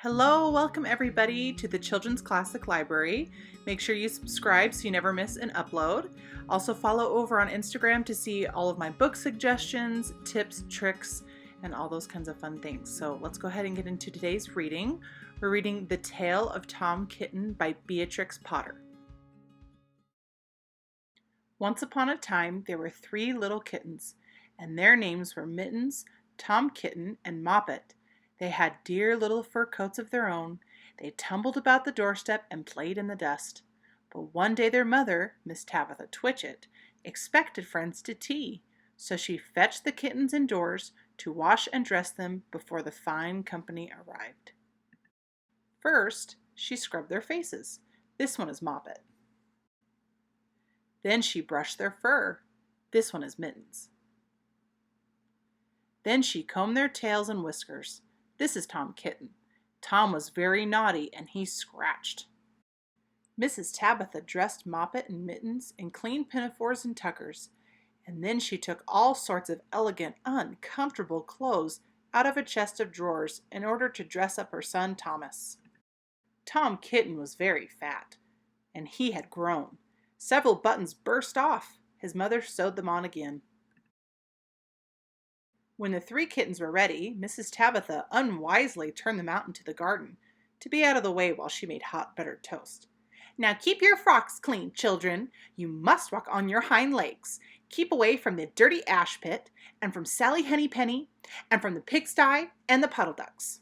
Hello, welcome everybody to the Children's Classic Library. Make sure you subscribe so you never miss an upload. Also follow over on Instagram to see all of my book suggestions, tips, tricks, and all those kinds of fun things. So let's go ahead and get into today's reading. We're reading The Tale of Tom Kitten by Beatrix Potter. Once upon a time, there were 3 little kittens, and their names were Mittens, Tom Kitten, and Moppet. They had dear little fur coats of their own. They tumbled about the doorstep and played in the dust. But one day their mother, Miss Tabitha Twitchit, expected friends to tea, so she fetched the kittens indoors to wash and dress them before the fine company arrived. First, she scrubbed their faces. This one is Moppet. Then she brushed their fur. This one is Mittens. Then she combed their tails and whiskers. This is Tom Kitten. Tom was very naughty and he scratched. Mrs. Tabitha dressed Moppet and Mittens in clean pinafores and tuckers, and then she took all sorts of elegant, uncomfortable clothes out of a chest of drawers in order to dress up her son Thomas. Tom Kitten was very fat, and he had grown. Several buttons burst off. His mother sewed them on again. When the 3 kittens were ready, Mrs. Tabitha unwisely turned them out into the garden to be out of the way while she made hot buttered toast. "Now keep your frocks clean, children. You must walk on your hind legs. Keep away from the dirty ash pit, and from Sally Hennypenny, and from the pigsty and the puddle ducks."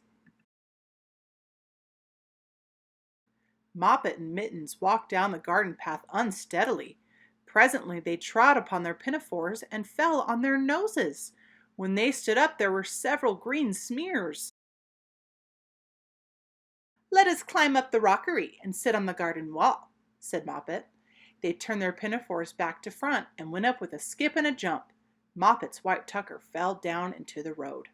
Moppet and Mittens walked down the garden path unsteadily. Presently they trod upon their pinafores and fell on their noses. When they stood up, there were several green smears. "Let us climb up the rockery and sit on the garden wall," said Moppet. They turned their pinafores back to front and went up with a skip and a jump. Moppet's white tucker fell down into the road.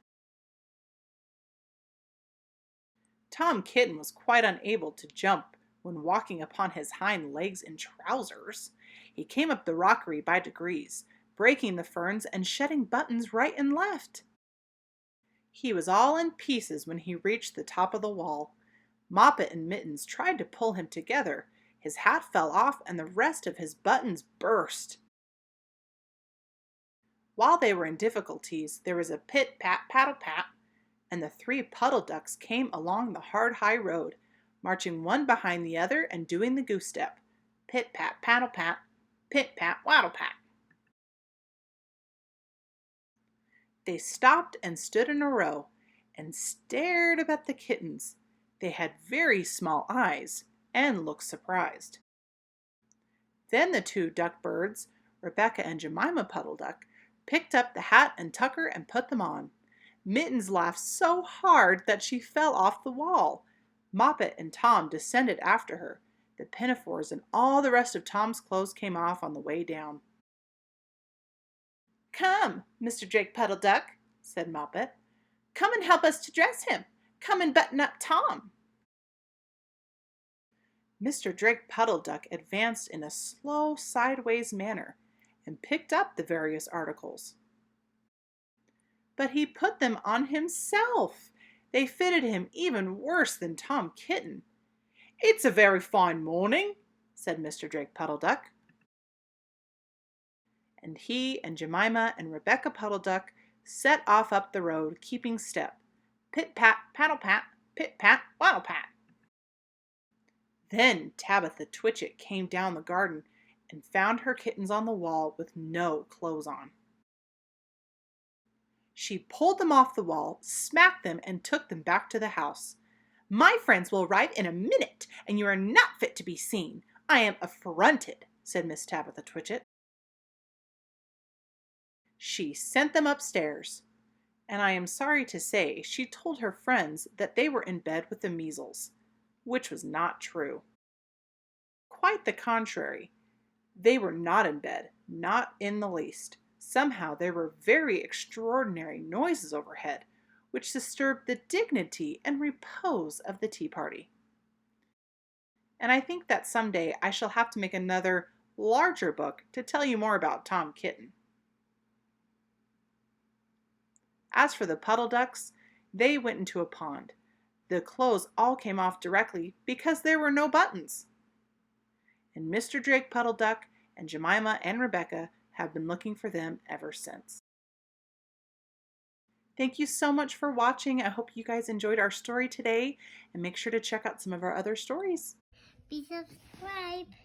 Tom Kitten was quite unable to jump when walking upon his hind legs in trousers. He came up the rockery by degrees, breaking the ferns and shedding buttons right and left. He was all in pieces when he reached the top of the wall. Moppet and Mittens tried to pull him together. His hat fell off and the rest of his buttons burst. While they were in difficulties, there was a pit-pat, paddle-pat, and the 3 puddle ducks came along the hard high road, marching one behind the other and doing the goose step. Pit-pat, paddle-pat, pit-pat, waddle-pat. They stopped and stood in a row and stared up at the kittens. They had very small eyes and looked surprised. Then the 2 duck birds, Rebecca and Jemima Puddle Duck, picked up the hat and tucker and put them on. Mittens laughed so hard that she fell off the wall. Moppet and Tom descended after her. The pinafores and all the rest of Tom's clothes came off on the way down. "Come, Mr. Drake Puddle Duck," said Moppet. "Come and help us to dress him. Come and button up Tom." Mr. Drake Puddle Duck advanced in a slow sideways manner and picked up the various articles. But he put them on himself. They fitted him even worse than Tom Kitten. "It's a very fine morning," said Mr. Drake Puddle Duck. And he and Jemima and Rebecca Puddle Duck set off up the road, keeping step. Pit-pat, paddle-pat, pit-pat, waddle-pat. Then Tabitha Twitchit came down the garden and found her kittens on the wall with no clothes on. She pulled them off the wall, smacked them, and took them back to the house. "My friends will arrive in a minute, and you are not fit to be seen. I am affronted," said Miss Tabitha Twitchit. She sent them upstairs, and I am sorry to say she told her friends that they were in bed with the measles, which was not true. Quite the contrary. They were not in bed, not in the least. Somehow there were very extraordinary noises overhead, which disturbed the dignity and repose of the tea party. And I think that someday I shall have to make another, larger book to tell you more about Tom Kitten. As for the puddle ducks, they went into a pond. The clothes all came off directly because there were no buttons. And Mr. Drake Puddle Duck and Jemima and Rebecca have been looking for them ever since. Thank you so much for watching. I hope you guys enjoyed our story today, and make sure to check out some of our other stories. Be subscribed.